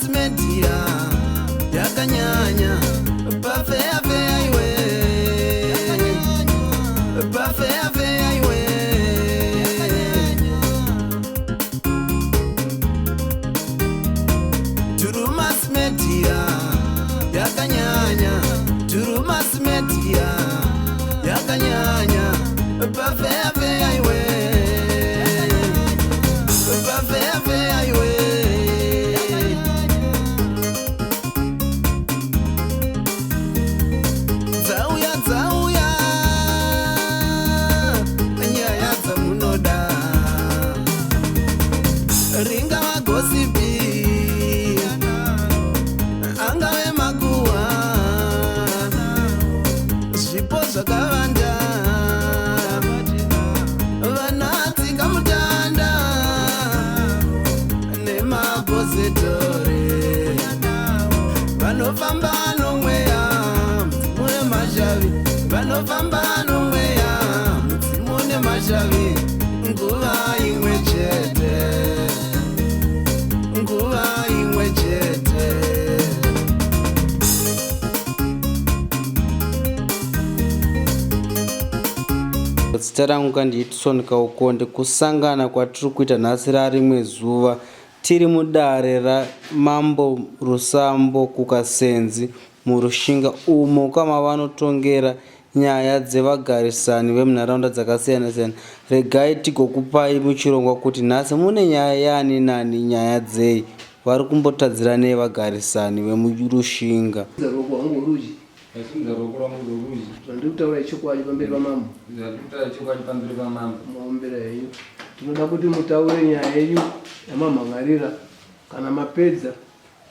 mass media yakanyanya pafea fea iwe pafea fea iwe turu mass media yakanyanya turu mass media yakanyanya pafea fea iwe pafea fea iwe Zita rangu Edison Kaukonde. Kusangana kwatiri kuita nhasi rarimwe zuva tiri mudare raMambo Rusambo kuKasenzi muRushinga umo kama vanotongera nyaya dzevagarisani vemunharaunda dzakasiyana siyana. Regai tigokupai muchirongwa kuti nhasi mune nyaya yani nani, nyaya dzei, vari kumbotadzira nei vagarisani vemuRushinga. Tinoda kuti mutaure nyaya yenyu yamamhangarira. Kana mapedza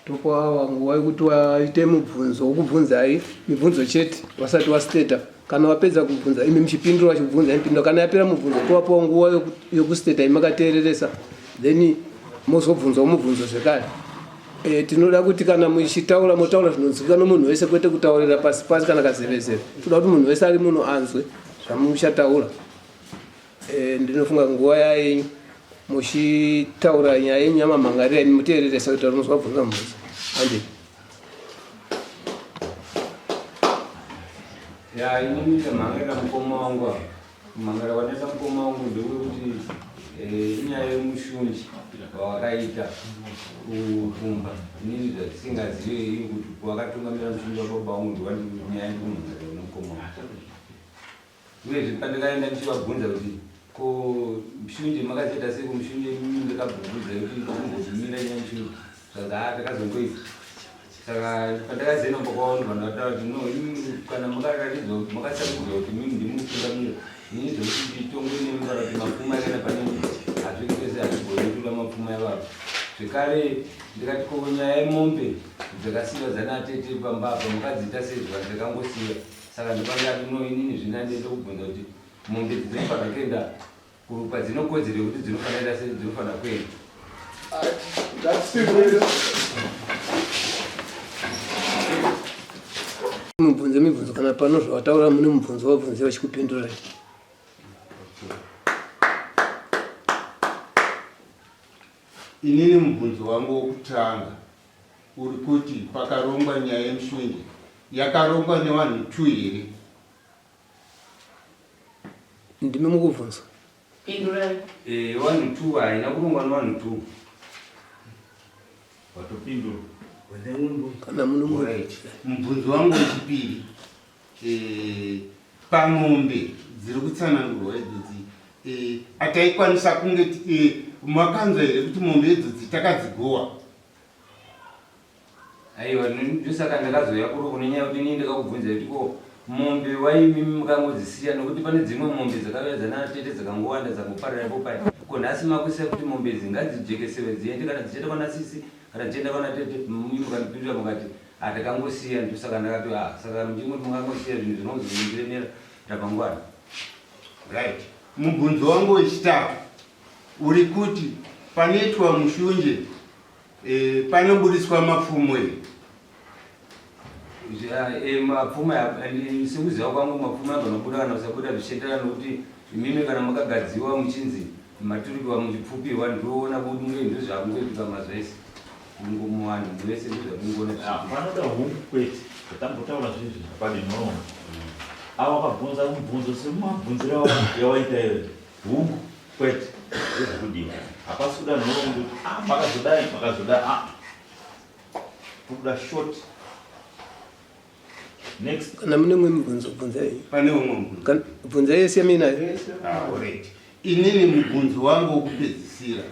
topa nguva yekuti waite mubvunzo wokubvunzai mibvunzo chete wasati wasteta. Kana wapedza kubvunza imi muchipindura wachibvunza imipinduro. Kana yapera mubvunzo tovapawo nguva yokusteta imakateereresa, then mozobvunzawo mubvunzo zvekare. Tinoda kuti kana muchitaura motaura zvinonzivikanwa nomunhu wese, kwete kutaurira pasi pasi kana kazevezeve. Toda kuti munhu wese ari muno anzwe zvamuchataura. Ndinofunga nguva yenyu muchitaura nyaya yenyu yamamhangarira imi muteereresa kuti muzobvunza mubvunzo. Ande inini mhangarira mukoma wangu mhangarira wanesa mukoma wangu ndewekuti inyaya yemushunji wawakaita kukumba. Inini zvasingazivi kuti wakatungamira mushunji wababa wangu ndowanyaya ndikumhangarira nemukoma wangu. Uyezve pandakaenda ndichivabvunza kuti ko mushunji makazoita sei kumushunji ndakabvunza kuti kumbozvimira nyaya mushunji saka takazongoisa. Saka pandakazoenda mbakaona vanhu vataura kuti no, kana makaratidzwa makasarudza kuti mimi ndimutungamira, inini zvokuti tongo inemugara kuti mapfuma yakaenda panini hazviri kwese hazvigonitura mapfuma yavavo. Zvekare ndikati ko nyaya yemombe dzakasiyiwa dzanaatete pambapa makadziita sei zvandakangosiya. Saka ndipangati no, inini zvina ndinoda kubvunza kuti mombe dzinofanira kuenda kurupa dzinokodzera kuti dzinofanira sei dzinofanira kuenda. mubvunze mibvunzo, kana pano zvawataura mune mubvunzo wabvunze vachikupindura. Inini mubvunzo wangu wokutanga uri kuti pakarongwa nyaya yemushunji yakarongwa nevanhu 2 here? Ndimi mukubvunza. Pindurai. Vanhu 2 haina kurongwa nevanhu 2. Watopindura. Kana muno mubvunzo wangu wechipiri, pamombe dziri kutsanangurwa idzodzi, ataikwanisa kunge makanzwa here kuti mombe idzodzi takadzigowa? Aiwa, ndosaka ndakazoya kuro kune nyaya kuti inini ndakakubvunza kuti ko mombe waimimi mukangodzisiya nokuti pane dzimwe mombe dzakauya dzanaatete dzakangowanda dzakangoparira ipo pai. Ko nhasi makuisa kuti mombe idzi ngadzijekesewe dziende kana dzichienda kwanasisi kana dzichienda kwanatete, mukandipindura mukati atakangosiya. Ndosaka ndakati saka muchingoti mukangosiya zvinhu zvinozondiremera tapangwana. Right. Mubvunzo wangu wechitatu uri kuti panoitwa mushunje panobudiswa mapfumo here? Mapfumo sekuziva kwangu mapfumo anobuda kana kusabuda zvichienderana nokuti imimi kana makagadziwa muchinzi maturikiwa muchipfupirwa ndinoona kuti munge ndizvakungoitika mazvese. mungomuwanda muvese kuza kungona panoda hungu kwete kutambotaura zvinhu zvakadinoona ava wakabvunza mubvunzo semumabvunziro yawaita iwe hungu kwete ezvekudiwa hapasi kuda nhoroondo kuti makazodai kuda short. Next. Kana mune mwe mubvunzo bvunzai. Pane umwe mubvunzo. Bvunza yese mina. Alright. Inini mubvunzo wangu wokupedzisira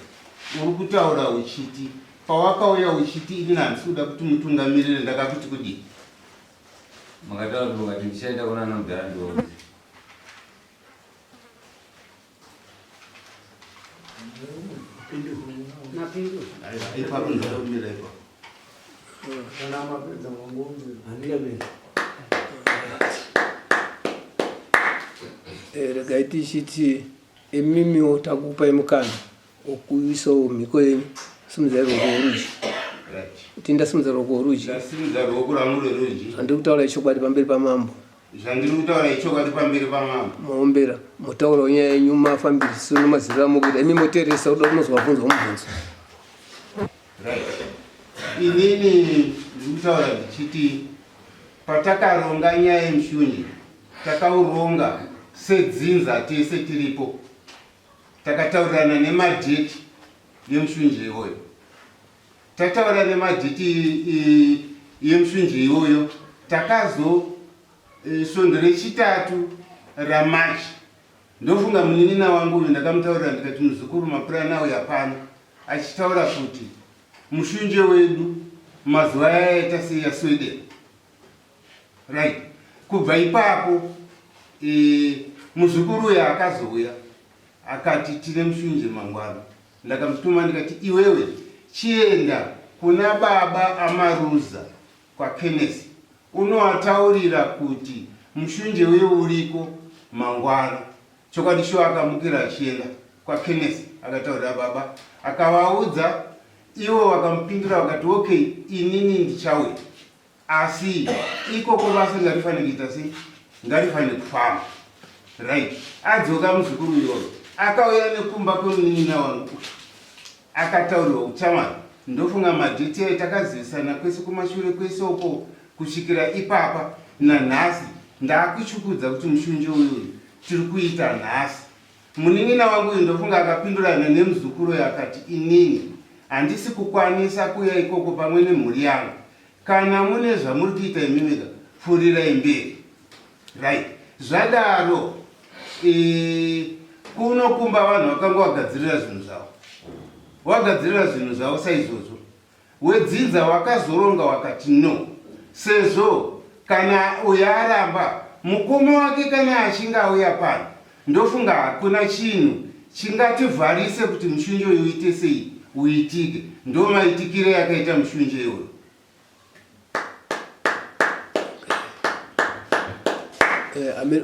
uri kutaura uchiti pawakauya uchiti ini handisi kuda kuti mutungamirire ndakakuti kudii? Makataura kuti ukati ndichaenda kuna Nogara ndiwo. Napindu. Ipapo ndakumira ipapo. Kana mapedza mangombe. Handikapedza. Regai tichiti emimiwo takupai mukana wokuisawo mhiko yenyu simudza ruoko rorudyi. Kuti ndasimudza ruoko rorudyi. Ndasimudza ruoko rwangu rworudyi. Handiri kutaura ichokwadi pamberi pamambo. Zvandiri kutaura ichokwadi pamberi pamambo. Maombera mutaura nyaya yenyu mafambiriso nomaziviro amo kuti emimoteresa kuda kunozovabvunza mubvunzo. Inini ndiri kutaura ndichiti patakaronga nyaya yemushunji takauronga sedzinza tese tiripo, takataurirana nemadheti yemushunji iwoyo, tataura nemadheti yemushunji iwoyo, takazo svondo rechitatu raMachi ndofunga munin'ina wangu uyu ndakamutaurira ndikati muzukuru mapurani awo yapano achitaura kuti mushunje wedu mazuva yaita seyaSweden. Right. Kubva ipapo muzukuru uyu akazouya akati tine mushunje mangwana. Ndakamutuma ndikati iwewe chienda kuna baba Amaruza kwa Kenneth unoataurira kuti mushunje wewe uriko mangwana. Chokwadi sho akamukira achienda kwa Kenneth akataurira baba akavaudza, ivo vakamupindura vakati okay inini ndichauya asi ikoko basa ngarifanire kuita sei, ngarifanire kufamba. Right. Adzoka muzukuru iyoyo akauya nekumba kwemunin'ina wangu akataurirwa uchamani. Ndofunga madheti ayo takazivisana kwese kumashure kwese uko kusvikira ipapa nanhasi ndakuchukudza kuti mushunje uyu tiri kuita nhasi. Munin'ina wangu uyu ndofunga akapindurana nemuzukuru uyu akati inini handisi kukwanisa kuya ikoko pamwe nemhuri yangu, kana mune zvamuri kuita imimika pfurirai mberi. Right. Zvadaro kunokumba vanhu vakanga vagadzirira zvinhu zvavo, wagadzirira zvinhu zvavo saizvozvo wedzidza wakazoronga wakati no, sezvo kana uyo aramba mukoma wake kana achinge auya pano ndofunga hakuna chinhu chingativharise kuti mushunje uyu uite sei uitike. Ndo maitikire yakaita mushunje iwoyo.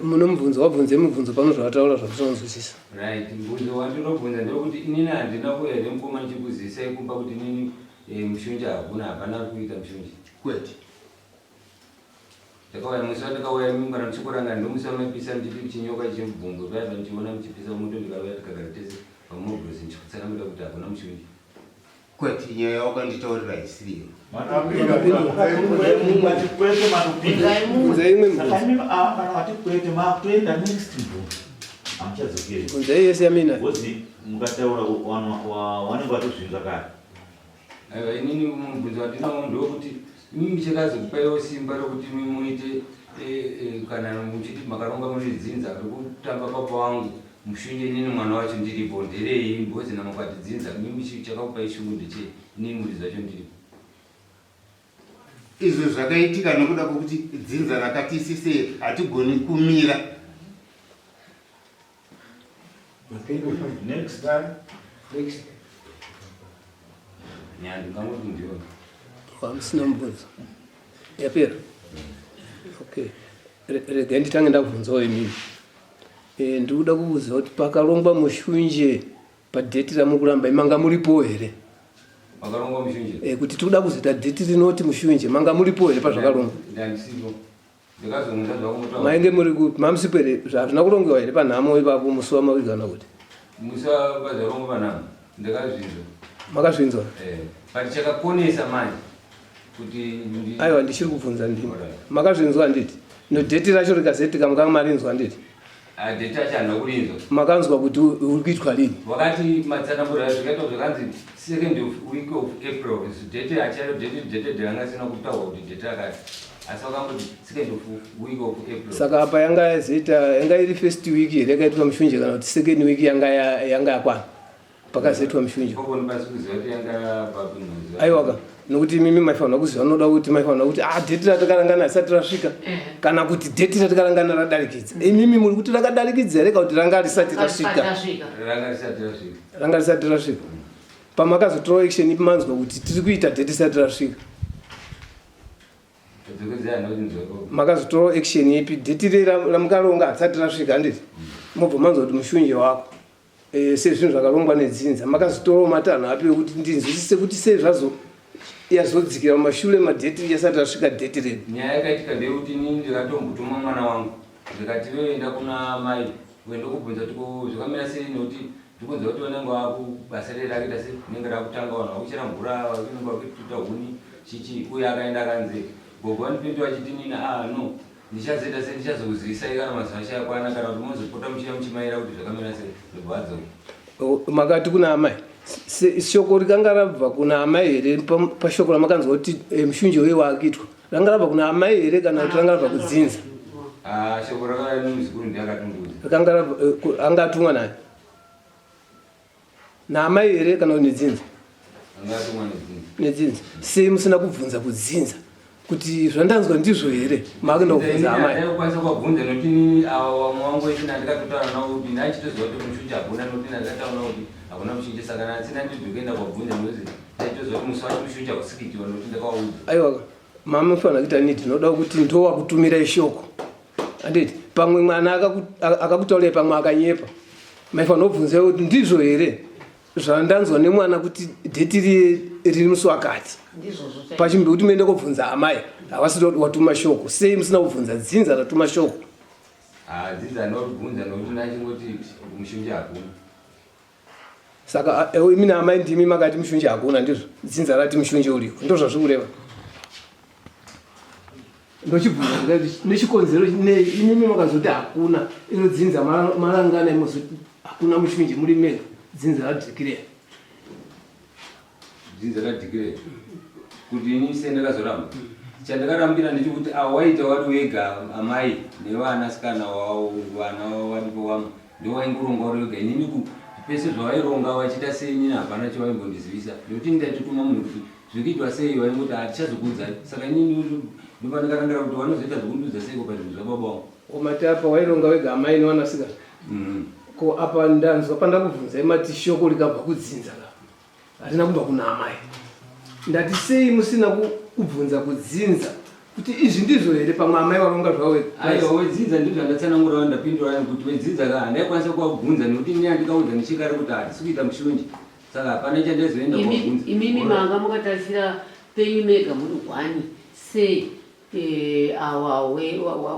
Muno mubvunzo wabvunze mubvunzo pano zvavataura zvakutonzwisisa. Right. Mubvunzo wandinobvunza ndewekuti inini handina kuya nemukoma ndichikuzisai kumba kuti inini mushunje hakuna, hapana kuita mushunje. Kwete. Ndakauya musi wandakauya mingwana ndichikuranga ndomusi wamapisa ndichiti chinyoka chemubvunzo paya pandichiona muchipisa moto ndikauya tikagara tese pamobhurosi ndichikutsanamira kuti hakuna mushunje. Kwete nyaya yakanditaurira isiriyo. Bvunza yese yamina. Mukataura wanenge watozvinza kare. Aiwa inini mubvunzo wandinawo ndewekuti mimi chakazi kupaiwo simba rokuti muite kana muchiti makaronga munodzinza rekutamba papa wangu mushunje inini mwana wacho ndiripo nderei mbozi namukati dzinza mimi chakakupai shungu ndechei inini muri zvacho ndiripo. Izvo zvakaitika nokuda kwokuti dzinza rakati isise hatigoni kumira. Next. Nyandingangoti ndiona. Hamusina mubvunzo. Yapera. Okay. Regai nditange ndabvunzawo imini. Ndikuda kuudza kuti pakarongwa mushunje padheti ramukuramba manga muripo here? Pakarongwa mushunje? Kuti tikuda kuzoita dheti rinoti mushunje manga muripo here pazvakarongwa? Ndandisipo. Ndikazomudza zvakumutaura. Mainge muri kuti mamusipo here zvazvina kurongewa here panhamo ipapo musi wamavigana kuti? Musi wavazarongwa panhamo ndakazvinzwa. Makazvinzwa? But chakaponesa manje kuti aiwa ndichiri kubvunza ndini. Makazvinzwa nditi? No date racho rikazetika mukamarinzwa nditi? date racho handina kurinzwa. Makanzwa kuti uri kuitwa lini? Wakati matsanangura zvikaitwa zvakanzi second week of April date achayo date rangasina kutaurwa kuti date rakati. Asi wakangoti second week of April. Saka apa yanga iri first week here yakaitwa mushunje kana kuti second week yanga yakwana pakazoitwa mushunje. Aiwa nokuti mimi maifanira kuziva noda kuti maifanira kuti date ratakarangana risati rasvika kana kuti date ratakarangana radarikidza. Imimi muri kuti rakadarikidza here kana kuti ranga risati rasvika? Ranga risati rasvika. Pamakazotora action ipi manzwa kuti tiri kuita date risati rasvika. Makazotora action ipi date ramukaronga risati rasvika nditi? Mobva manzwa kuti mushunje wako sezvinhu zvakarongwa nedzinza makazotora matanho api ekuti ndinzwisise kuti sei zvazo yazodzikira mumashure madheti yasati asvika dheti redu. Nyaya yakaitika ndeyekuti inini ndikatombotuma mwana wangu ndikati veenda kuna mai uende kubvunza zvakamira sei nekuti ndikubvunza kuti vanenge vakubasa rerakuita sei nenge rakutanga vanhu vakuchera mvura vanenge vakututa huni chichi uye akaenda akanze gogo vanipindura achiti nini no ndichazoita sei ndichazokuzivisai kana mazuva achakwana kana kuti mozopota muchimaira kuti zvakamira sei ndobvadzo. Makati kuna amai shoko rikanga rabva kuna amai here pashoko ramakanzwa kuti mushunje uye wakuitwa ranga rabva kuna amai here kana kuti ranga rabva kudzinza? Shoko rakanuzikuru ndiakatungudza rikanga rabva anga atumwa nani? Naamai here kana kuti nedzinza? Anga atumwa nedzinza. Sei musina kubvunza kudzinza kuti zvandanzwa ndizvo here makuenda kubvunza amai? Ndakwanisa kubvunza nokuti nini vamwe vangu esina ndikatotaura navo kuti ndachitoziva kuti mushunje hakuna nokuti ndakataura kuti hakuna mushunje saka nasina ndidzi kuenda kubvunza nokuti ndaitoziva kuti musi wacho mushunje hakusikitirwa nokuti ndakawaudza. Aiwa mama mufanira kuita niti ndinoda kuti ndowakutumirai shoko handiti pamwe mwana akakutaurai pamwe akanyepa maifanira kubvunzai kuti ndizvo here zvandanzwa nemwana kuti dheti riri musi wakati pachimbi kuti muende kubvunza amai havasiti watuma shoko sei musina kubvunza dzinza ratuma shoko? Dzinza ndinobvunza nokuti ndachingoti mushunje hakuna. Saka imi naamai ndimi makati mushunje hakuna ndizvo dzinza rati mushunje uriko ndo zvazviri kureva? Ndochibvunza nechikonzero inimi makazoti hakuna ino dzinza marangana imozoti hakuna mushunje muri mega dzinza radhikireya. Dzinza radhikireya kuti ini se ndakazoramba chandakarambira ndechikuti waita wari wega amai nevanasikana vana varipo vamwe ndowaingoronga uri wega inini pese zvavaironga vachita sei inini hapana chavaimbondizivisa nekuti ndatituma munhu kuti zvirikuitwa sei vaingoti hatichazokuudzai saka inini ndopa ndakarangira kuti vanozoita zvokundudza seiko pazvinhu zvababa vangu. Mati apa waironga wega amai nevanasikana ko apa ndanzwa pandakubvunzai mati shoko rikabva kudzinza harina kubva kuna amai ndati sei musina kubvunza kudzinza kuti izvi ndizvo here pamwe amai varonga zvavo? Aiwa wedzinza ndizvo ndatsanangura vandapindura kuti wedzinza ka handaikwanisa kuvabvunza nekuti ini handikaudza ndichikare kuti hatisi kuita mushunji saka hapana chandazoenda kuvabvunza. Imimi manga mukatarisira penyu mega muri gwani sei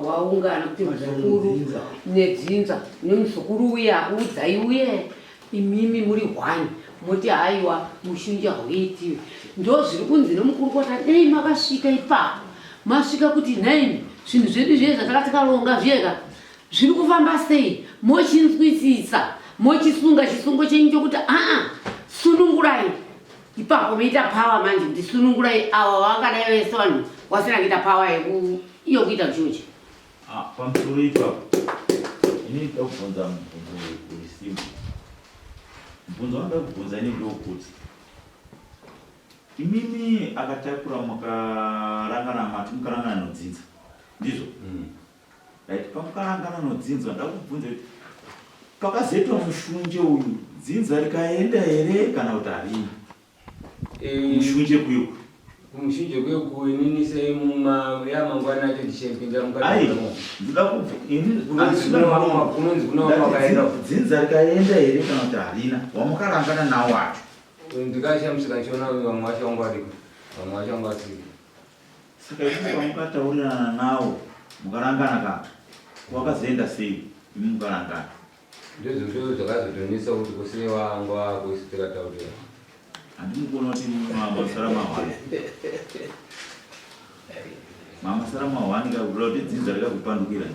waungana kuti muzukuru nedzinza nemuzukuru uye akuudzai uye imimi muri hwani moti haiwa mushunji hauitiwe ndo zviri kunzi nemukurukota dei makasvika ipapo masvika kuti naimi zvinhu zvedu zviye zvatakatikaronga zviyeka zviri kufamba sei mochinzwisisa mochisunga chisungo chenyu chokuti sunungurai ipapo meita pawa manje kuti sunungurai ava vangadai vese vanhu wasina kuita pawa iyo kuita mushunji. Pamusoro ipapo ini ndakubvunza mubvunzo uri simba. Mubvunzo wandakubvunza ini ndokuti imimi akatakura mukarangana mati mukarangana nodzinza ndizvo right pamukarangana nodzinza ndakubvunza kuti pakazoitwa mushunje uyu dzinza rikaenda here kana kuti harini mushunje kuyuku? Mushunje kuyuku inini sei yamangwana acho ndichipinda dzinza rikaenda here kana kuti harina wamukarangana nawo wacho? Ndikashamsika chiona vamwe vacho vangu variko vamwe vacho vangu vasiko. Saka imi pamukataurirana nawo mukarangana ka wakazoenda sei imi mukarangana? Ndizvo zvakazotonisa kuti kusei vangu vako isu tikataurira. andimukona kuti masara mahwani mamasara mahwani kakula kuti dzinza rikakupandukira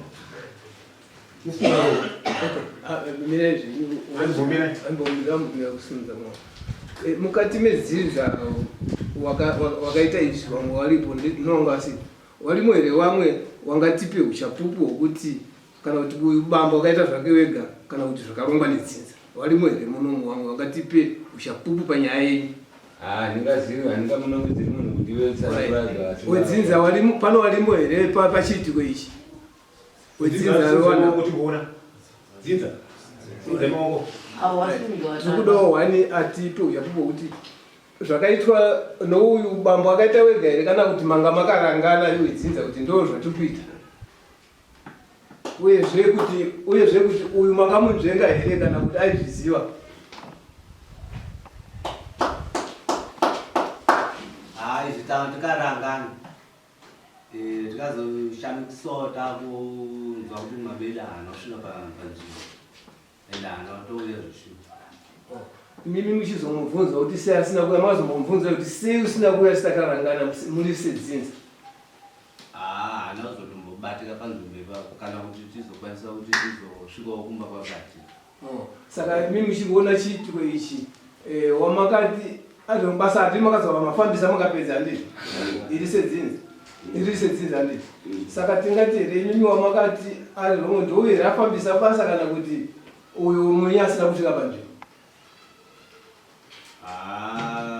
mukati medzinza wakaita izvi vamwe waripo nongasi warimo here wamwe wangatipe uchapupu hwokuti kana kuti bamba wakaita zvake wega kana kuti zvakarongwa nedzinza warimo here munomu wamwe wangatipe uchapupu panyaya yenyu? Handingazivi, handingamunongodziri munhu kuti wedzinza pano warimo here pachiitiko ichi? Wedzinza tikudawo wani atipe uchapupu hwokuti zvakaitwa nouyu bambo akaita wega here kana kuti manga makarangana wedzinza kuti ndo zvatikuita, uyezve kuti uyu makamunzvenga here kana kuti aizviziva? Izvi takarangana tikazoshamikisa takunzwa kuti mabeda anosvina panzvimbo ende anotouya zvishuwa. Mimi muchizomubvunza kuti sei asina kuuya, mazomubvunza kuti sei usina kuuya sitakarangana muri sedzinza? Hanozotombobatika panzvimbo ipapo kana kuti tizokwanisa kuti tizosvikawo kumba kwakati. Saka mimi muchiona chiitiko ichi wamakati ari mabasa ati makazova mafambisa makapedza ndizvo iri sedzinza ndizvo. Saka tingati here mimi wamakati ari romwe ndouyu here afambisa basa kana kuti uyu mwenye asina kusvika panzvimbo?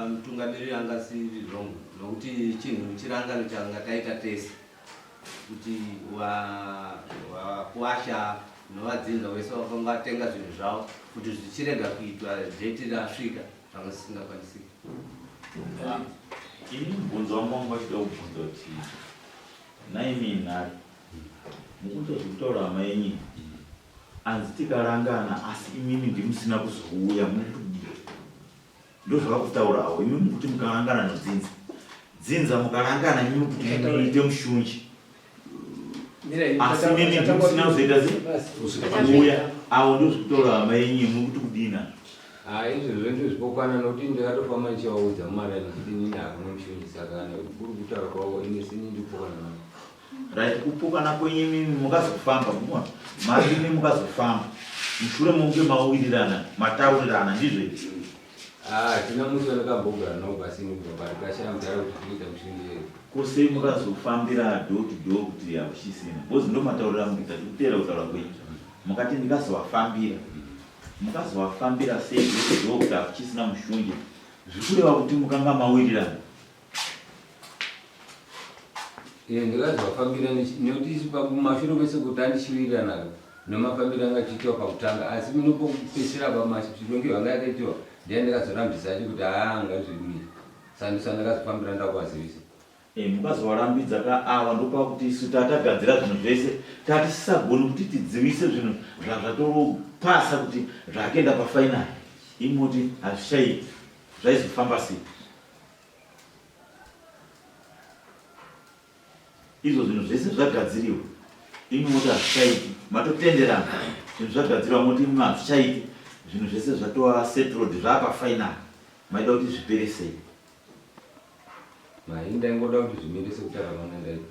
Mutungamiriri angasiri romwe nokuti chinhu chirangano changa taita tese kuti wakuwasha novadzinza wese wakangatenga zvinhu zvavo kuti zvichirega kuitwa date rasvika zvanga zvisingakwanisiki. ini mubvunzo wamangu wachida kubvunza kuti naimi nhari mukutozvitaura hama yenyu anzi tikarangana asi imini ndimusina kuzouya mukudii ndo zvakakutaurawo imi mukuti mukarangana nodzinza dzinza mukarangana imi kuti muite mushunji asi mimi ndimusina kuzoita kuuya avo ndo zvekutaura hama yenyu mukuti kudina? Izvozvo ndozvipokwana nokuti ndakatofamba ndichivaudza mumarani kuti inini hakuna mushunji saka kana kuti kuri kutaura kwavo ine sini ndipokana navo. Right, kupokana kwenye mimi mukazofamba mwa mimi mukazofamba mushure munge mawirirana mataurirana ndizvo izvi. Tina musi wanakambogara nawo pasini kubva parikashaya mudhara kuti tinoita mushunji kose mukazofambira door to door kuti hakushisina bozi ndo mataurira mukuita kutera kutaura kwenyu mukati mukazovafambira sei door to door kuti hakuchisina mushunji zvikureva kuti mukanga mawirirana? ndikazovafambira nekuti mashure kwese kuti andichiwirirana nemafambiro anga achiitiwa pakutanga asi minopopesera pamasvironge vanga yakaitiwa ndiye ndikazorambisa achi kuti angazviduiri saka ndisana ndakazofambira ndakuwazivisa. Mukazovarambidza kaava ndopakuti isu tatagadzira zvinhu zvese tatisisagoni kuti tidzivise zvinhu zvatopasa kuti zvakaenda pafainari imoti hazvishaiki zvaizofamba sei? Izvo zvinhu zvese zvagadziriwa imoti hazvishaiki matotenderana zvinhu zvagadziriwa moti hazvishaiki zvinhu zvese zvatova settled zvaapafainari maida kuti zvipere sei? Ndaingoda kuti zvimire sekutaramana ndaita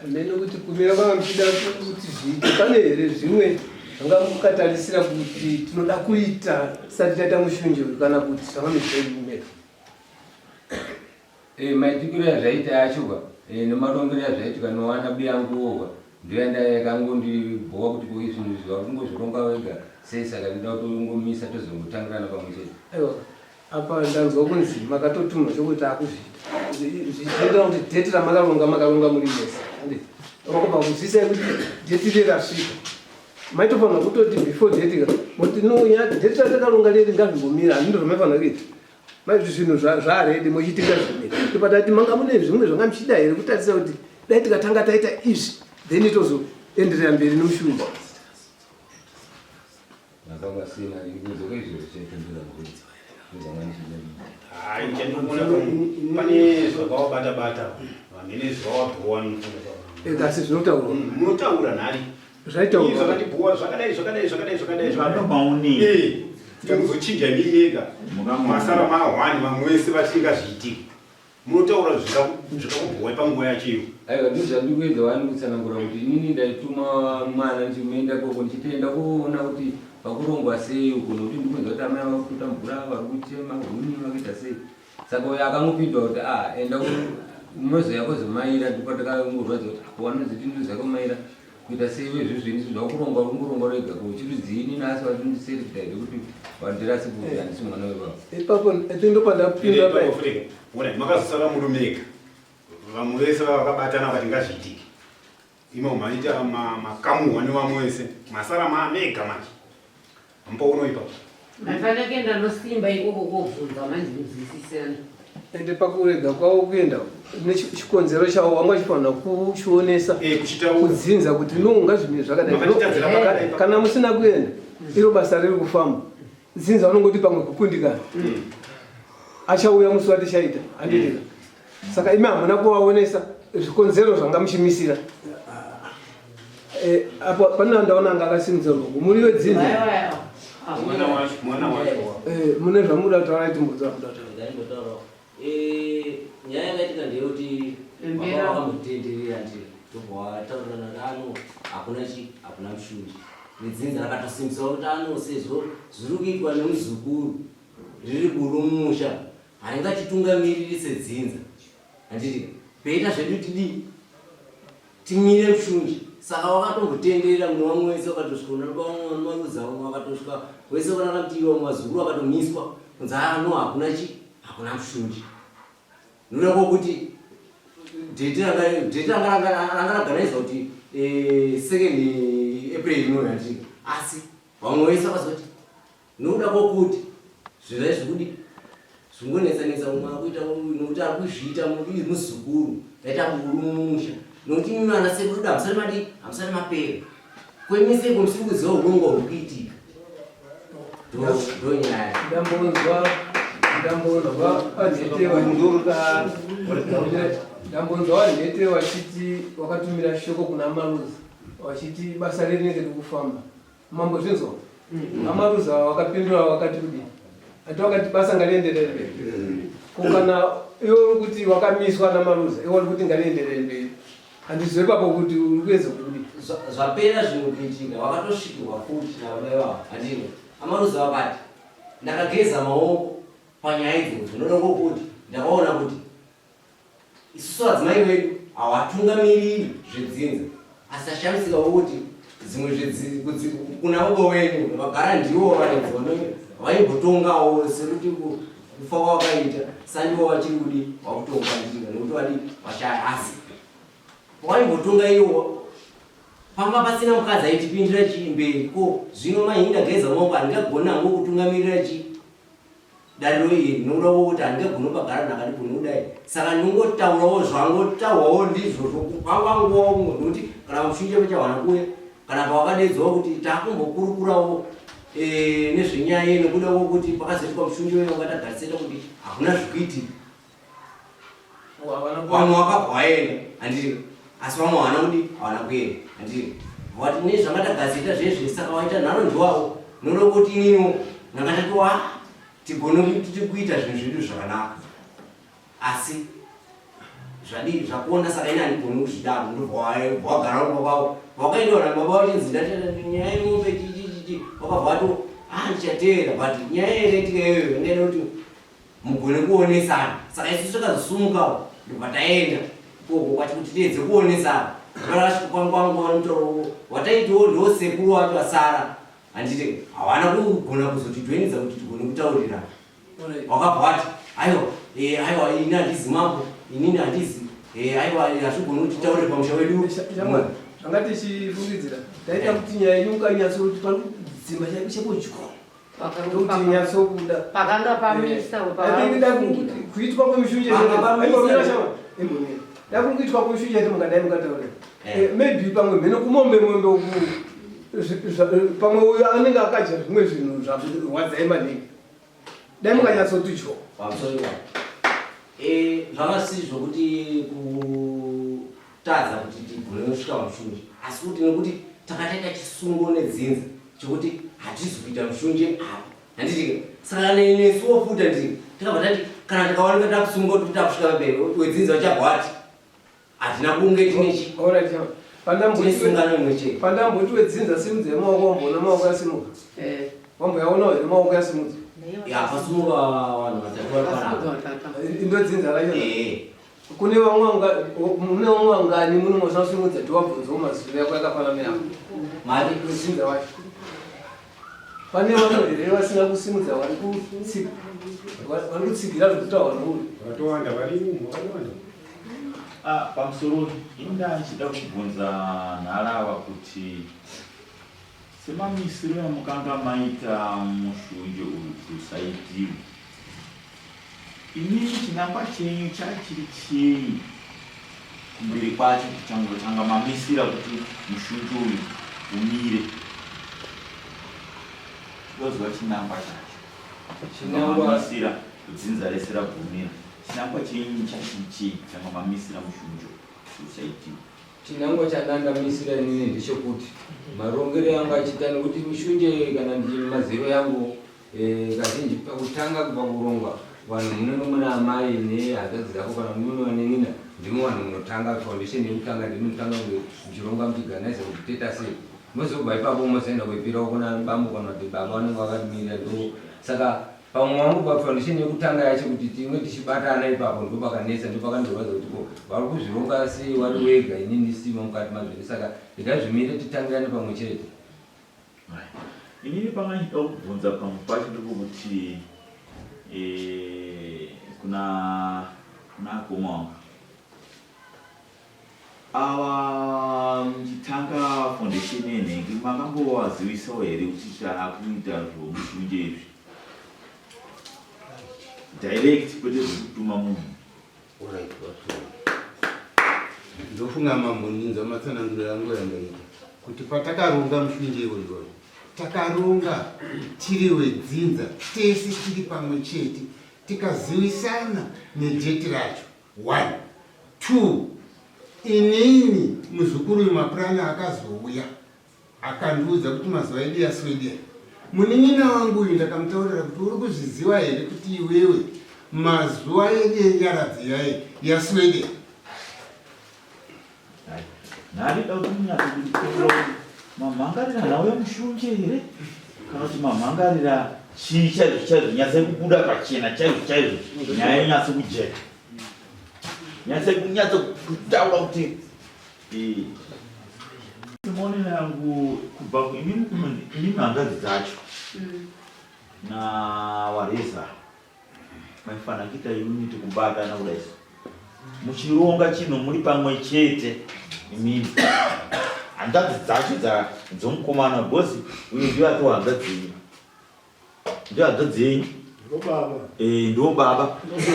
mene kuti kumira kwanga muchida kuti zviite pane here zvimwe zvanga mukatarisira kuti tinoda kuita tisati taita mushunji uyu kana kuti zvanga mizvaimumera? maitikiro azvaita yachoka nemarongero azvaitika nowana biyanguowa ndoyanda yakangondibhowa kuti koi zvinhu zvakungozvironga wega sei saka ndida kutongomisa tozombotangirana pamwe chete. Aiwa apa ndanzwa kunzi makatotuma chokuti akuzviita zvichiita kuti dheti ramakaronga muri mese rokopa kuzisa kuti dheti rerasvika maitofanira kutoti before dheti kuti nouya dheti ratakaronga reri ngazvimbomira handindo zvamaifanira kuita maizvi zvinhu zvaredi mochitinga zvimira topatati manga mune zvimwe zvanga muchida here kutarisa kuti dai tikatanga taita izvi then tozoenderera mberi nomushunji. Ndakasina ndikuzoka izvozvo chaitondera kuti pane zvakawabata-bata vamene zvawabhuwa kasi zvinotaura munotaura nhari zvaitaura zvakandibhuwa zvakadai vanomaonei tikuzochinja minyika masara mahwani vamwe vese vatinga zviitiki munotaura zvikakubhuwa panguva yachiyo. aiwa ndizvandikuedza wani kutsanangura kuti inini ndaituma mwana ndichimuenda koko ndichitoenda kuona kuti pakurongwa sei uko nokuti ndikuedza kuti amai vakututa mvura vari kuchema huni vakaita sei. Saka uyo akamupindwa kuti enda munozoya kuzomaira ndikwatakangorwadza kuti wanoziti ndizokumaira kuita sei vezvizvini zvakurongwa kungorongwa rega kuchiridzini nasi vatindiseri kudaide kuti vandirasi kuti handisi mwana wevavo. Ipapo ndopandapinda ona makazosara murumeka vamwe vese vakabatana vakati ngazviitike imo maita makamuhwa nevamwe vese masara mamega manje ampauno ipapo maifanira kuenda nosimba ikoko kobvunza mandimuzivisisana ende pakurega kwavo kuenda nechikonzero chavo vamwe vachifanira kuchionesa kudzinza kuti nonga zvinhu zvakadai kana musina kuenda iro basa riri kufamba dzinza unongoti pamwe kukundikana achauya musi watichaita handitika saka imi hamuna kuvaonesa zvikonzero zvanga muchimisira apo pana ndaona anga akasimudza rungu muriyo dzinza mune zvamuda kutaura iti mbodzaa nyaya yakaitika ndeyekuti vakamutenderera ndi tobva taurana nano hakuna mushunji nedzinza rakatosimbisa kuti sezvo zviri kuitwa nemuzukuru riri kurumusha haringatitungamiriri sedzinza handiti peita zvedu tidi timire mushunji saka wakatombotenderera mune vamwe wese wakatosvika unamarudza vamwe wakatosvika wese ukanaka kuti iwe mazukuru wakatomiswa kunzi hakuna mushunji noda kwokuti dheti rangaraganaisa kuti 2 April inoyatika asi vamwe vese vakazoti nokuda kwokuti zvirai zvekudi zvingonetsanetsa umwe akuita nokuti ari kuzviita muzukuru aita kurumusha nokuti imi vana sekuru hamusari mapera kwemiseko musiri kuziva urongwa huri kuitika ndonyaya ndambonzwa vanhete vachiti wakatumira shoko kuna maruza vachiti basa rinenge rikufamba mambo zvinzwa amaruza wakapindura wakati kudii ati wakati basa ngarienderere mberi kana iwo uri kuti wakamiswa namaruza iwo uri kuti ngarienderere mberi handizive papo kuti uri kuedza kudii zvapera zvinokuitika wakatosvikirwa futi navaiva handino amaruza wakati ndakageza maoko panyaya idzodzo zvinoda kwokuti ndakaona kuti isusu vadzimai vedu havatungamiriri zvedzinza asi ashamisika wokuti dzimwe kuna uko wenyu vagara ndivo vaimbotongawo sekuti kufa kwavakaita sandivo vachiri kudi vakutonga ndika nekuti vadi vashaya asi vaimbotonga iwo panga pasina mukadzi aitipindira chimberi ko zvino mahindageza maoko handingagona hangu kutungamirira chii dariro iri nokuda kwokuti handingagona pagara ndakadikoni kudai saka ndingotaurawo zvangotaurwawo ndizvo zvokupanganguwa umwe nokuti kana mushunje pachawana kuye kana pawakadedzwawo kuti takumbokurukurawo nezvenyaya nekuda kwokuti pakazoitwa mushunje weyo ungatagarisira kuti hakuna zvikuitika vamwe vakabva vaenda handiti asi vamwe havana kudi havana kuenda handiti vati nezvangatagarisita zvezve saka vaita nhano ndiwavo nokuda kwokuti inino nangatatiwa tigone kuita zvinhu zvedu zvakanaka asi zvadii zvakuona saka ine handigoni kuzvidaro ndovagara nababa vakaendwa nababa vachinzi nyaya yemombe chichichichi vakabva vato ndichateera but nyaya yeretika iyoyo ingaida kuti mugone kuonesana saka isusu takazosumukawo ndobva taenda koko kwati kuti tiedze kuonesana vakasvikupangwanguva mutauro wataitiwo ndo sekuru wacho asara handiti havana kugona kuzotidwenidza kuti tigone kutaurirana wakabva vati aiwa ini handizi mambo inini handizi aiwa hatigoni kuti taure pamusha wedu zvanga tichifungidzira taita kuti nyaya inonganyatso kuti padzimba chaipo chepodyo kuti nyatsokuda pakanga pamisa kuitwa kwemushunje dakungoitwa kwemushunje ti mungadai mukataurira maybe pamwe mheno kumombe mombe uku pamwe uyo anenge akadya zvimwe zvinhu zvarwadzai maningi dai munganyatsotudyo zvanga siri zvokuti kutadza kuti tigone kusvika mushunje asi kuti nekuti takataita chisungo nedzinza chokuti hatizi kuita mushunje handiti saka nesuwo futi handiti takabva tati kana tikaoneka takusunga kuti takusvika pamberi wedzinza uchabwati hatina kunge tinechi sungano imwe chete pandamboti wedzinza simudze maoko wambona maoko yasimuka wamboyaonawo here maoko yasimudza yapasimuka vanhu vatatu indodzinza racho kune vamwe wangani munomosinasimudza tiwabvunzawo maziro yako yakafanana neyako mari wedzinza wacho pane vamwe here vasina kusimudza vari kutsigira zvekutaura nouri vatowanda varimo vakawanda. Pamusoro inda nchida kubvunza nharava kuti semamisiro yamukanga maita mushunje uyu kusaidiwa inini chinangwa chenyu chachiri chenyu kumberi kwacho tanga mamisira kuti mushunje uyu umire tozwa chinangwa chacho chinangwamisira kudzinza rese rabvumira chinangwa chenyu chachiri chenyu tanga mamisira mushunje kusaidiwa chinangwa chandangamisira inini ndechekuti marongero yangu achiita nekuti mushunje kana ndine mazero yangu kazhinji pakutanga kubva kurongwa vanhu munono muna amai nehakadzi dzako kana munono vanenina ndimo vanhu munotanga foundation yekutanga ndinotanga muchironga muchiganaiza kuti teta sei mozobva ipapo mozoenda kuipira kuna bambo kana kuti baba vanenge vakamirira ndo saka pamwe wangu pafoundation yekutanga yacho kuti timwe tichibatana ipapo ndo pakanesa ndo pakandorwadza kuti vari kuzvironga sei wari wega inini ndisima mukati mazviri saka ndingazvimire titangirane pamwe chete. Inini panganyida kubvunza pamwe pacho ndikokuti kuna goma wangu ava muchitanga foundation yenhengi makambovazivisawo here kuti taakuita zvomushunje izvi direct kwete zvekutuma munhu ndofunga mamboninza matsananguro yangu yangaita kuti patakaronga mushunje iwoiwoyo takaronga tiri wedzinza tese tiri pamwe chete tikazivisana nedheti racho 1 2 inini muzukuru wemapurani akazouya akandiudza kuti mazuva edu yaswedera munin'ina wangu uyu ndakamutaurira kuti uri kuzviziva here kuti iwewe mazuva edu enyaradzi yaye yaswedera nharida kuti munyatso kuti mamhangarira nhau yamushunje here kana kuti mamhangarira chii chaizvo chaizvo nyatsai kubuda pachena chaizvo chaizvo nyaya inyatso kujeka nyatso kutaura kuti simonero yangu kubva kuinini mhangadzi dzacho nawareza maifanira kuita unity kubatana kudaiso muchironga chinhu muri pamwe chete imini hangadzi dzacho dzomukomana bhosi uyu ndio ati hangadzi ndio hangadzi yenyu ndo baba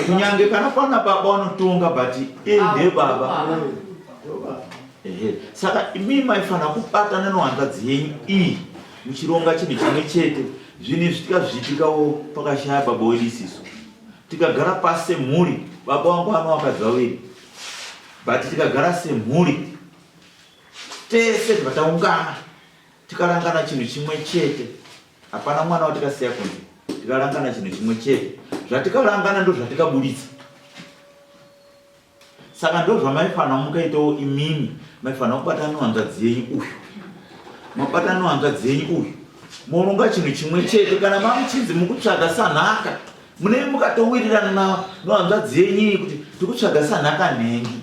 kunyange kana pana baba wanotonga but ndiye baba saka imini maifanira kubatana nohangadzi yenyu iyi muchironga chinhu chimwe chete zvinhu izvi tikazviitikawo pakashaya baba werisiso tikagara pasi semhuri baba wangu anowakadzawiri but tikagara semhuri tese tibataungana tikarangana chinhu chimwe chete hapana mwana watikasiya kunze tikarangana chinhu chimwe chete zvatikarangana ndo zvatikaburitsa saka ndo zvamaifanira mukaitawo imini maifanira kubatana nohangadzi yenyu uyu mabatana nohangadzi yenyu uyu moronga chinhu chimwe chete kana mamuchinzi mukutsvaga sanhaka mune mukatowirirana nohangadzi yenyu kuti tikutsvaga sanhaka nhengi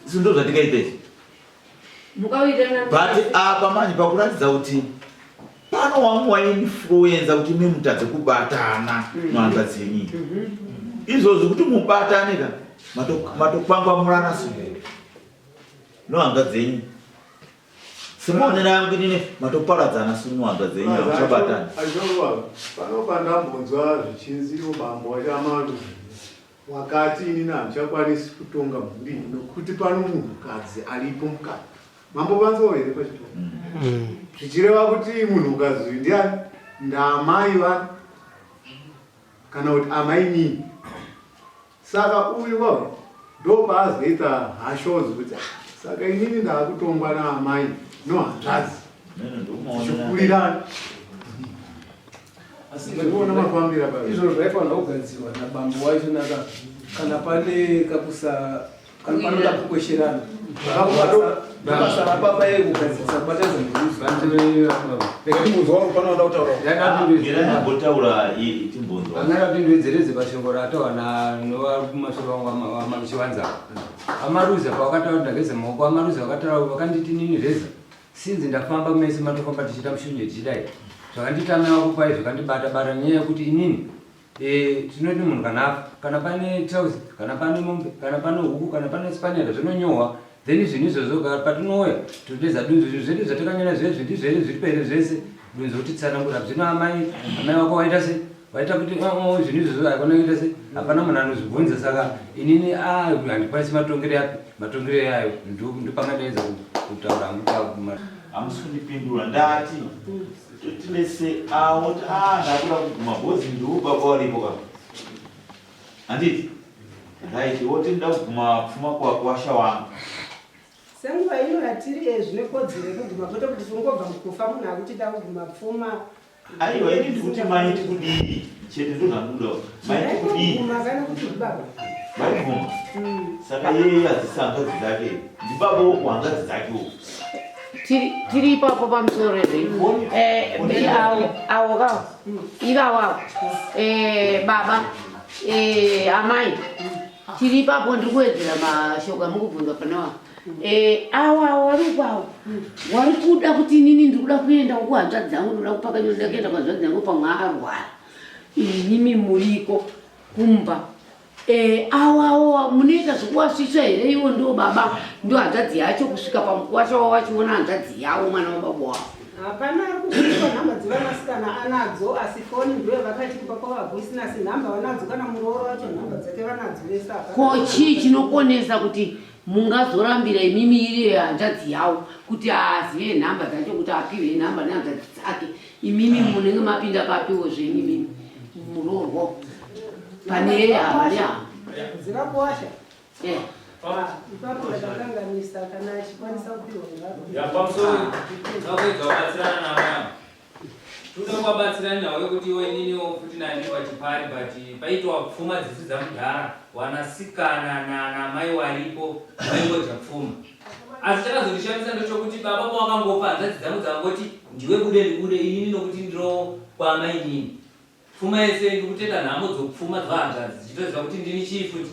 isi ndo zvatikaita izvi but apa manje pakuratidza kuti pano wangu wainfluenza kuti mimutadze kubatana nohangadzi yenyu izvozvi kuti mubatane ka matokupangwamurana sumere nohangadzi yenyu semaonera yangu inini matoparadzana sunu nohangadzi yenyu akuchabatana pano pandambonzwa zvichinziwo bambo wachamaru wakati inini hamchakwanisi kutonga mhuri nokuti pano munhukadzi aripo mukati mambopanzawo here pachitonga zvichireva kuti munhukadzi uyu ndiani ndaamai vani kana kuti amai nini saka uyu wavo ndo paazoita hashozi kuti saka inini ndaakutongwa naamai nohanzvadzi zvichikulirana asi Ndikuona mafambira baba. izvo zvaifanira kugadzirwa nabambo wacho naka kana pane kakusa kana pane kakukwesherana basa rababa yekugadzirisa kubatadza Yakatotaura chimbonzo. Angapinduidzeredze pashoko ratawa nomasoro wangu amachivanza amaruza pawakataura ngeze maoko amaruza wakataura wakanditi nini reza sinzi ndafamba mese matofamba tichita mushunje tichidai zvakanditamawo kupai zvakandibata nyaya yekuti inini tinoti munhu kana pane trousi kana pane mombe kana pane huku kana pane spaniel zvinonyohwa then zvinhu izvozvo patinouya toteza dunzo zvedu zvatakanyora zvezvi ndizvere zviri pere zvese dunzo kuti tsanangura zvino amai wako waita se waita kuti zvinhu izvozvo hakuna kuita se hapana munhu anozvibvunza saka inini handikwanisi matongere yayo ndopangandaedza kutaura Hamusi kundipindura ndati tinese awoti ndakuda kuguma bhozi ndiuba kwaripo ka. Handiti? Right, woti nda kuguma pfuma kwasha wangu. Senguva ino yatiri zvinekodzero yekuguma kwete kuti tingobva mukufa munhu akuchida kuguma pfuma. Aiwa ini ndikuti maiti kudii chete ndozvanduda maiti kudii Kana kuti baba maivuma saka yeye adzisangadzi dzake ndibabawo kuhangadzi dzakewo tiri ipapo pamusoro awo kawo ivavawo baba amai tiri ipapo ndiri kuwedzera mashoko amukubvunza panawa awo wari upawo wari kuda kuti inini ndiri kuda kuenda kuhanzvadzi dzangu ndinoda kupaka nyoda kuenda kuhanzvadzi dzangu pamwe arwara inimi muriko kumba awo munoita zvekuwasvisa here iwo ndo baba ndo hanzvadzi yacho kusvika pamukuwasha wawachiona hanzvadzi yawo mwana wababa wavo hapana ari kusvika nhamba dzevanasikana anadzo asi foni ndo vakatipa kwavabhusinasi nhamba vanadzo kana murooro wacho nhamba dzake vanadzo vese ko chii chinokonesa kuti mungazorambira imimi iri hanzvadzi yawo kuti azive nhamba dzacho kuti apiwe nhamba nehanzvadzi dzake imimi munenge mapinda papiwo zvenyu imimi muroorwo pane hamari hama dzirakuwasha ipapo ndakakanganisa kana achikwanisa kupiwa yapamusoroakuedzakubatsirana navaya toda nawo yekuti iwe ininiwo futi nani pachipari but paitwa pfuma dzisi dzamudhara wanasikana namai waripo vaingodya pfuma asi chakazondishamisa ndochokuti baba pawakangopa hanzvadzi dzangu dzangoti ndiwe bude inini nokuti ndiro kwamai nini pfuma yese ndikutenda nhamo dzokupfuma dzahanzvadzi dzichitoziva kuti ndini chii futi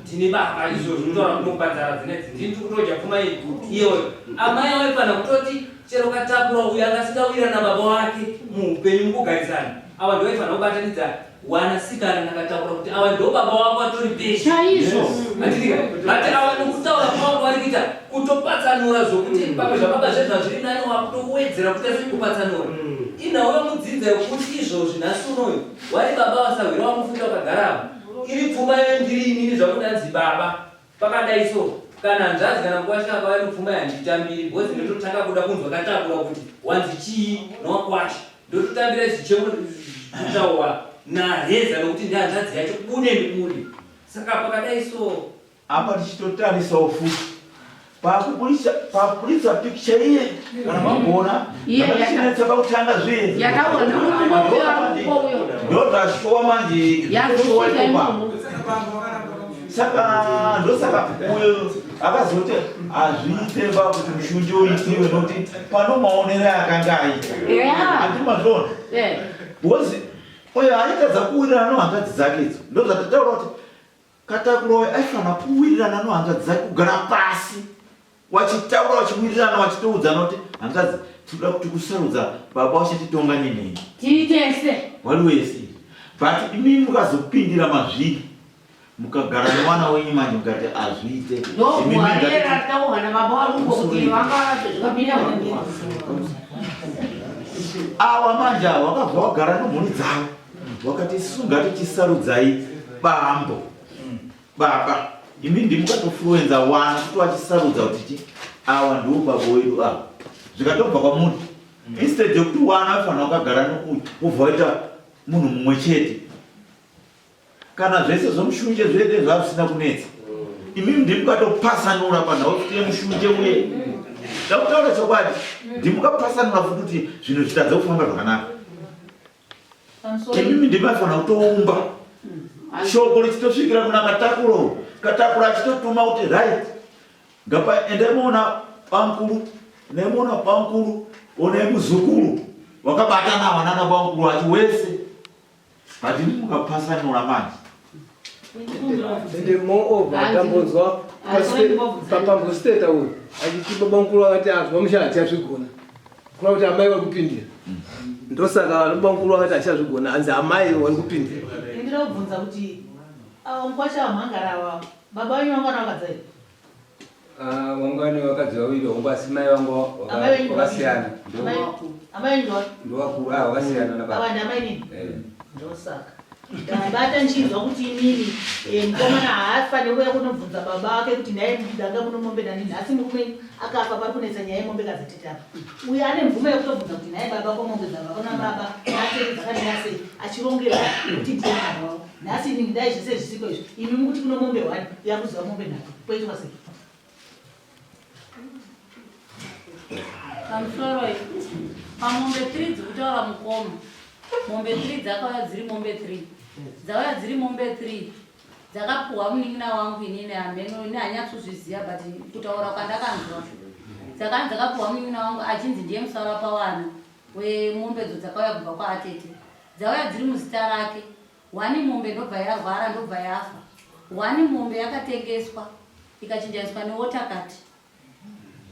tine baba izvo zvinotaura kunopanzara dzinedzi ndini tikutodya pfuma iyi iyoyo amai vaifana kutoti chero katakura uyo akasingawira nababa wake muupenyu mukugarisana ava ndo vaifana kubatanidza wanasikana nakatakura kuti ava ndo baba wako atori pesha chaizvo ati ava nokutaura kwavangu vari kuita kutopatsanura zvokuti pamwe zvababa zvezva zviri nani wakutowedzera kuita sekupatsanura inhauyo mudzidza yekuti izvozvi nhasi unoyu wari baba wasawira wamufunda wakagaramo iri pfuma yendiri inini zvakudanzi baba pakadai so kana hanzvadzi kana kuwasha vari pfuma yanditambiri bhozi ndototanga kuda kunzwa katakura kuti wanzi chii nowakwasha ndototambira zvichekutaura nareza nokuti ndihanzvadzi yacho bude ndikudi saka pakadai so apa tichitotarisawo futi papulisa pikicha iye kana mamboona akachinetsa pakutanga zviye ndozvashowa manje saka ndosaka uyo akazoti azviite kuti mushunji uitiwe nokuti pano maonero akanga aita andimazvona bhozi uyo aitadza kuwirirana nohanzvadzi dzake idzo ndozvatataura kuti katakurowe aifanira kuwirirana nohanzvadzi dzake kugara pasi wachitaura wachiwirirana wachitoudzana kuti hanzvadzi tinoda kuti kusarudza baba wachatitonga nenei tiri tese wari wese but imimi mukazopindira mazviri mukagara nemwana wenyu manje mukati azviite ndomwarera tauhana baba warungokuti vanga zvikapinda awa manje ava wakabva wagara nemhuri dzavo wakati sungatichisarudzai baba imi ndimukatofluenza wana kuti wachisarudza kuti awa ndiwo baba wedu ava zvikatobva kwamunhu instead yekuti wana afanira wakagara nouyu wobva waita munhu mumwe chete kana zvese zvomushunje zvede zvazvisina kunetsa imimi ndimukatopasanura panhau kuti yemushunje uye ndakutaura chokwadi ndimukapasanura futi kuti zvinhu zvitadze kufamba zvakanaka Mimi ndimafana kutoumba. Shoko lichitosvikira kuna katakuro achitotuma kuti right. Ngapa endemona pankuru, nemona pankuru, one muzukuru. Wakabatana wanana pankuru ati wese. Ati mukapasanura manje. Ende moreover ndambonzwa papambo state uyu achiti baba mukuru akati azwa mushati azvigona kuna kuti amai vari kupindira ndosaka baba mukuru akati achazvigona anzi amai vari kupindira. Ndinoda kubvunza kuti mukwacha vamhangarawa baba venyu vangana vakadzai wangani wakadzi vaviri wangu asi mai vangu vakasiyana. amai venyu ndovakuru vakasiyana nababa. avandi amai nini ndosaka ndabata nchinzwa kuti inini mukomana haafaniri kuuya kunobvunza baba ake kuti nhaye danga muno mombe nanini asi murume akafa pari kunetsa nyaya yemombe kazititapa uyo ane mvumo yekutobvunza kuti nhaye baba komombe dzavakona baba nhasi dzakanase achirongera kuti ndiye mwana wavo nhasi inini dai zvese zvisiko izvi imi mukuti kuno mombe 1 yakuziva mombe 3 poitwa sei pamusoro pamombe 3 dzikutaura mukoma mombe 3 dzakauya dziri mombe 3 dzauya dziri mombe 3 dzakapuhwa munin'ina wangu inini hameno ini hanyatsozviziva but kutaura kwandakanzwa dzakapuhwa munin'ina wangu achinzi ndiye musaura pawana wemombedzo dzakauya kubva kwaatete dzauya dziri muzita rake 1 mombe ndobva yarwara ndobva yafa 1 mombe yakatengeswa ikachinjaiswa neotakati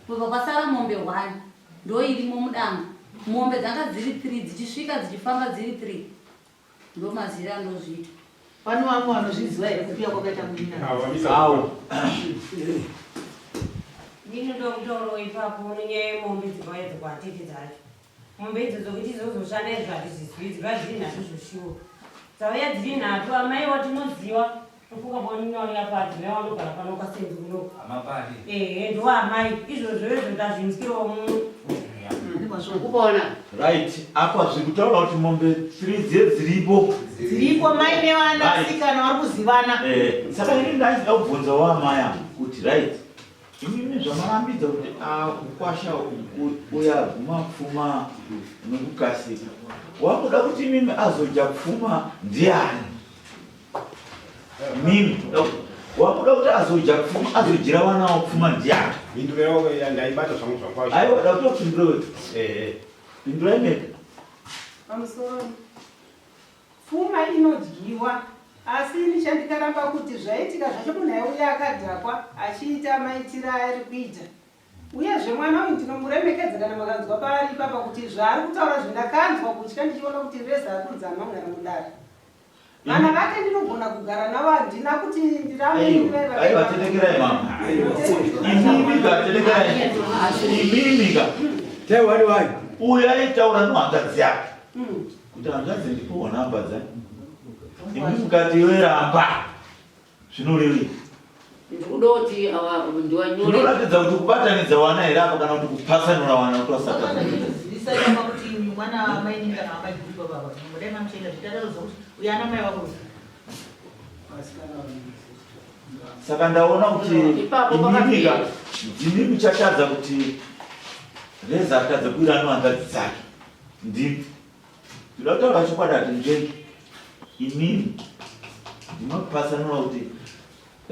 kubva pasara mombe 1 ndo irimo mudanga mombe dzanga dziri 3 dzichisvika dzichifamba dziri 3 ndo mazira ndozviita pano vamwe vanozviziva here kupiya kwakaita munin'ina Dino ndomutoro ipapo nenyaya yemombe dzikauya dzikuatete dzacho mombe idzo dzokuti izozoshanda izvazvizizwi dzikazviri nhatu zvoshuwa dzauya dziri nhatu amai watinoziva tofuka boninoya pati mai wanogara pano kasenzi kuno ndo amai izvozvo izvo ndazvinzwirawo munhu kupona right apa zvikutaura kuti mombe 3 dziye dziripo mai nevanasikana vari kuzivana saka ini ndaida kubvunza wamai angu kuti right imimi zvamarambidza kuti kukwasha uya kumapfuma nekukasika wakuda kuti imimi azoja pfuma ndiani mimi wakuda kuti azoja pfuma azojira vana wapfuma ndiani Pindureo ndaibata zvangu zvakwacho. Aiwa ndakutopindura wetu. Pindura imeka. Pamusoro pfuma inodyiwa asi ini chandikaramba kuti zvaitika zvacho kunhaye uya akadhakwa achiita maitiro aari kuita uyezve mwana uyu ndinomuremekedza kana makanzwa paari ipapa kuti zvaari kutaura zvindakanzwa kutya ndichiona kuti reza akunzi anongana mudare vana vake ndinogona kugara navo handina kuti aiwa tetekerai mama imimika tewaniwai uyo aitaura nehangadzi yake kuti hangadzi ndipowa namba dzai imi mukati weramba zvinorevei ndikudoti zvinoratidza kuti kubatanidza wana here apa kana kuti kupasanura wana kuti wasaka kuti mwana amaini kana amagiripa baba mudai mamuchaita zvitatarodza kuti uyu ana mai wako saka ndaona kuti imimika ndini muchatadza kuti reza atadza kuira anohangadzi dzake ndimi toda kutaura chokwadi ati nzveni imimi ndimakupasanura kuti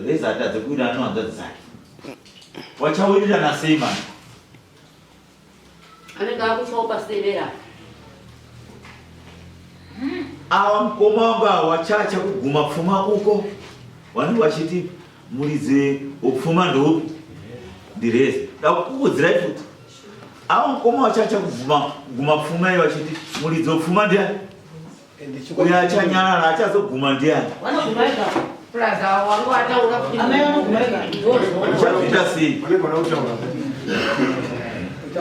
reza atadza kuira anohangadzi dzake wachawirirana sei mani anenge akutyawo pasevera ava mukoma wangu ava wachacha kuguma pfuma uko vanenge vachiti muridze wopfuma ndoupi ndireze ndakukuudzirai futi ava mukoma wachacha kuguma pfuma iyo vachiti muridze wopfuma ndiani uyo achanyarara achazoguma ndiani muchabvita sei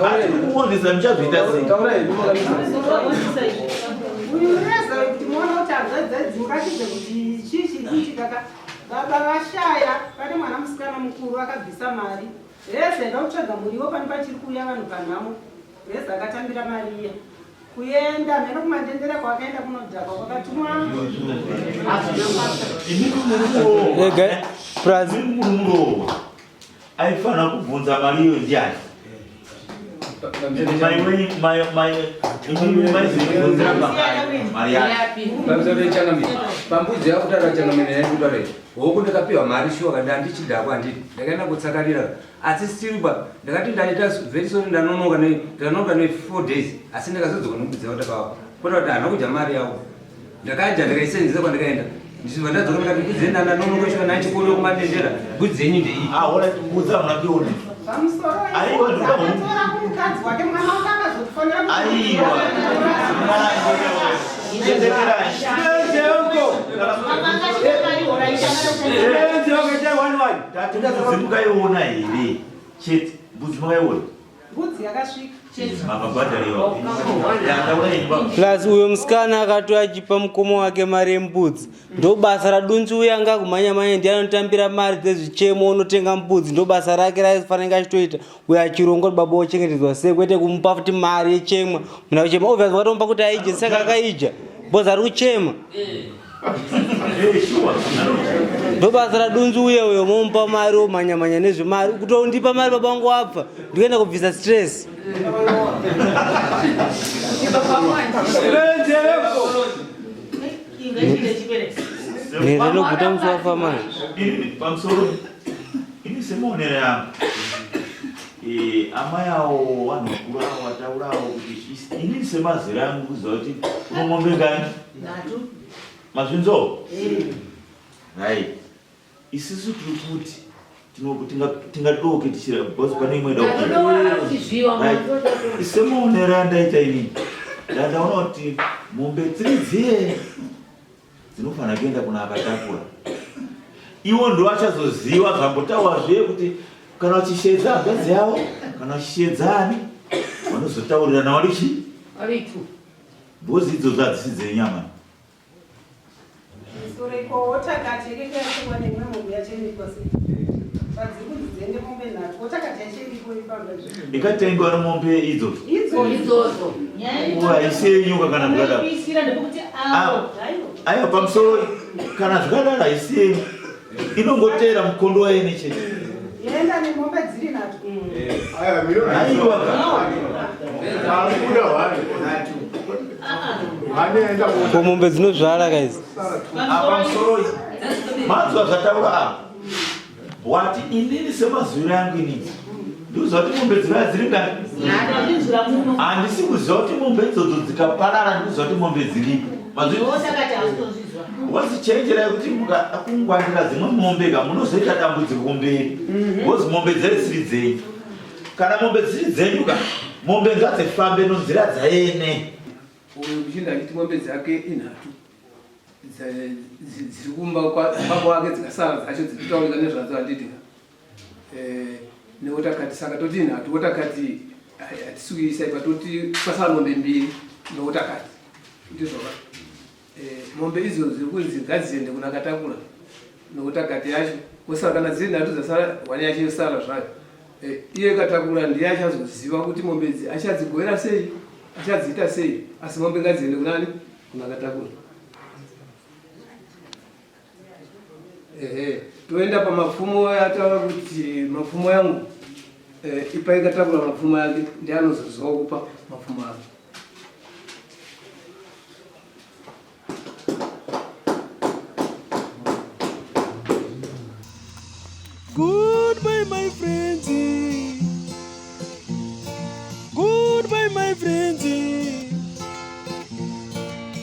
atikuonesa muchabvita sei uyureza kuti mwana kuti adzadzadzingatize kuti chii chiriitika baba vashaya pane mwana musikana mukuru akabvisa mari reza enda kutsvaga muriwo pane pachiri kuuya vanhu panhamo reza akatambira mariya kuenda mheno kumandendere kwakaenda kunodhakwa kwakatumwa murumurowa aifanira kubvunza mari iyo ndiani pambudzi yakutara changamene yaikutare huku ndakapiwa mari shuwa ndandichidhakwa handiti ndakaenda kutsakarira asi stilba ndakati ndaita very sorry ndanonoka ne 4 days asi ndakazodzoka nokubudzi yavo takavapa kweta kuti hana kudya mari yavo ndakaja ndakaisenzesa kwandikaenda ndichinzwa ndadzoka ndikati mbudzi yenyu ndanonoka shuwa nachikolo kumadendera mbudzi yenyu ndeiyi mbudzi amunakiona mukaiona here chete mbudzi makaiona mbudzi yakasvika plus uyo musikana akati achipa mukoma wake mari yembudzi ndo basa radunzi uya anga kumhanya-manya ndiye anotambira mari dzezvichemo unotenga mbudzi ndo basa rake raifanira achitoita uyo achironga kuti baba ochengetedzwa sei kwete kumupa futi mari yechemwa muna kuchema obviously watomupa kuti aije saka akaija bhozi ari kuchema ndo basa radunzi uye uyo momupa mari omhanya-manya nezvemari kutondipa mari baba wangu wapfa ndikuenda kubvisa stress nerinoguta musi wafamani pamusoro ini semuonero yangu amai avo vanhu vakuru avo vataurawo kuti inini semazera yangu kuziva kuti uno mombe ngani mazvinzo right isusu tiri kuti tingadoke tichira bhozi pane imwe semuonero yandaita inini ndandaona kuti mombe dziri dziye dzinofanira kuenda kuna akatakura iwo ndo achazoziva zvambotaurwazve kuti kana uchishedza hanzvadzi yavo kana uchishedza ani vanozotaurirana warichi bhozi idzodzo hadzisi dzenyama ikatengwa nemombe idzodzo haisiyenyuka kana zvakadaro aiwa pamusoro kana zvakadaro haisiyenyu inongotera mukondo waine chete yenda nemombe dziri nato ko mombe dzinozvara kaizi pamusoro manzwa zvataura apa wati inini semazuro yangu inini ndikuziva kuti mombe dzivaya dziri ngani handisi kuziva kuti mombe idzodzo dzikaparara ndikuziva kuti mombe dziripo wazichenjerai kuti mukakungwanira dzimwe mombe ka munozoita dambudziko kumberi bhozi mombe dziri dzenyu kana mombe dziri dzenyu ka mombe ngadzifambe nonzira dzaene uyu kuchinda achiti mombe dzake inhatu dziri kumba baba wake dzikasara dzacho dzikutaurika nezvadzo handitika neotakati saka toti inhatu otakati hatisukisa ipa toti pasara mombe mbiri neotakati ndizvoka mombe idzo ziri kunzi ngadziende kuna akatakura nokutakati yacho kusaka kana dziri nhatu dzasara wani yacho yosara zvayo iye katakura ndiye achazoziva kuti mombe idzi achadzigowera sei achadziita sei asi mombe ngadziende kunani kuna akatakura toenda pamapfumo ataura kuti mapfumo yangu ipa ikatakura mapfumo yake ndiye anozoziva kupa mapfumo ake. Goodbye, my friends. Goodbye, my friends.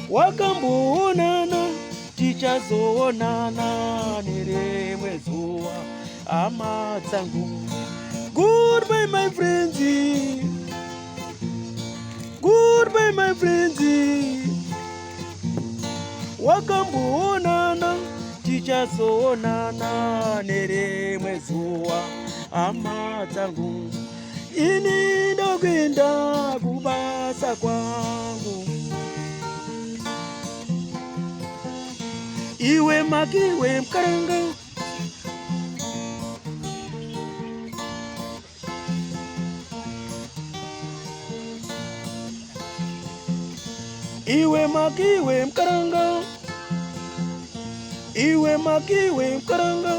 Wakamboonana, tichazoonana nerimwe zuva, hama dzangu. Goodbye, my friends. Goodbye, my friends. Wakamboonana, tichazoonana nerimwe zuva, hama dzangu. Ini ndokwenda kubasa kwangu, iwe makiwe mkaranga. Iwe makiwe mkaranga, iwe makiwe mkaranga.